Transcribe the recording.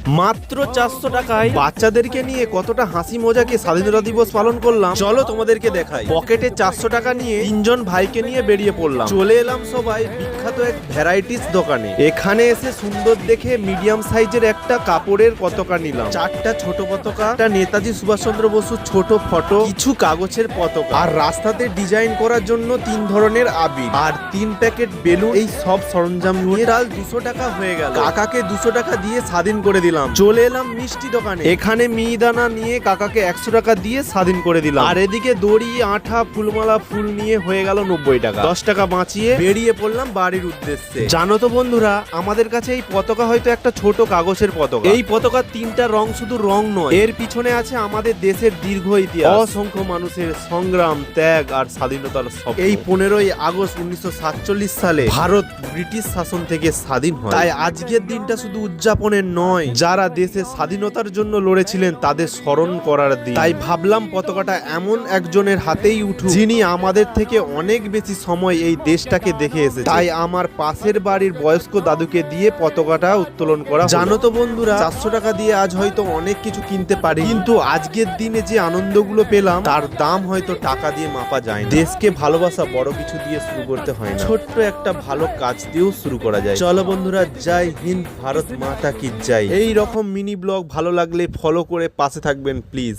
মাত্র 400 টাকায় বাচ্চাদেরকে নিয়ে কতটা হাসি মজাকে স্বাধীনতা দিবস পালন করলাম চলো তোমাদেরকে দেখাই। পকেটে 400 টাকা নিয়ে 3জন ভাইকে নিয়ে বেরিয়ে পড়লাম। চলে এলাম সবাই বিখ্যাত এক ভ্যারাইটিস দোকানে। এখানে এসে সুন্দর দেখে মিডিয়াম সাইজের একটা কাপড়ের পতাকা নিলাম, 4টা ছোট পতাকা, একটা নেতাজি সুভাষচন্দ্র বসুর ছোট ফটো, কিছু কাগজের পতাকা, আর রাস্তাতে ডিজাইন করার জন্য 3 ধরনের আবির আর 3 প্যাকেট বেলুন। এই সব সরঞ্জাম নিয়ে ডাল 200 টাকা হয়ে গেল। কাকাকে 200 টাকা দিয়ে স্বাধীন করে দিলাম। চলে এলাম মিষ্টি দোকানে। এখানে মিহিদানা নিয়ে কাকাকে 100 টাকা দিয়ে স্বাধীন করে দিলাম। আর এদিকে দড়ি, আঠা, ফুলমালা, ফুল নিয়ে হয়ে গেল 90 টাকা। 10 টাকা বাঁচিয়ে বেরিয়ে পড়লাম বাড়ির উদ্দেশ্যে। জানো তো বন্ধুরা, আমাদের কাছে এই পতাকা হয়তো একটা ছোট কাগজের পতাকা। এই পতাকার 3টা রং শুধু রং নয়, এর পিছনে আছে আমাদের দেশের দীর্ঘ ইতিহাস, অসংখ্য মানুষের সংগ্রাম, ত্যাগ আর স্বাধীনতার স্বপ্ন। এই 15ই আগস্ট 1947 সালে ভারত ব্রিটিশ শাসন থেকে স্বাধীন হয়। তাই আজকের দিনটা শুধু উদযাপনের নয়, যারা দেশের স্বাধীনতার জন্য লড়েছিলেন তাদের স্মরণ করার দিন। তাই ভাবলাম পতাকাটা এমন একজনের হাতেই উঠুক যিনি আমাদের থেকে অনেক বেশি সময় এই দেশটাকে দেখে এসেছে। তাই আমার পাশের বাড়ির বয়স্ক দাদুকে দিয়ে পতাকাটা উত্তোলন করা। জানো তো বন্ধুরা, 400 টাকা দিয়ে আজ হয়তো অনেক কিছু কিনতে পারি, কিন্তু আজকের দিনে যে আনন্দগুলো পেলাম তার দাম হয়তো টাকা দিয়ে মাপা যায় না। দেশকে ভালোবাসা বড় কিছু দিয়ে শুরু করতে হয় না, ছোট্ট একটা ভালো কাজ দিয়েও শুরু করা যায়। চলো বন্ধুরা, জয় হিন্দ, ভারত মাতা কি জয়। এই রকম মিনি ব্লগ ভালো লাগলে ফলো করে পাশে থাকবেন প্লিজ।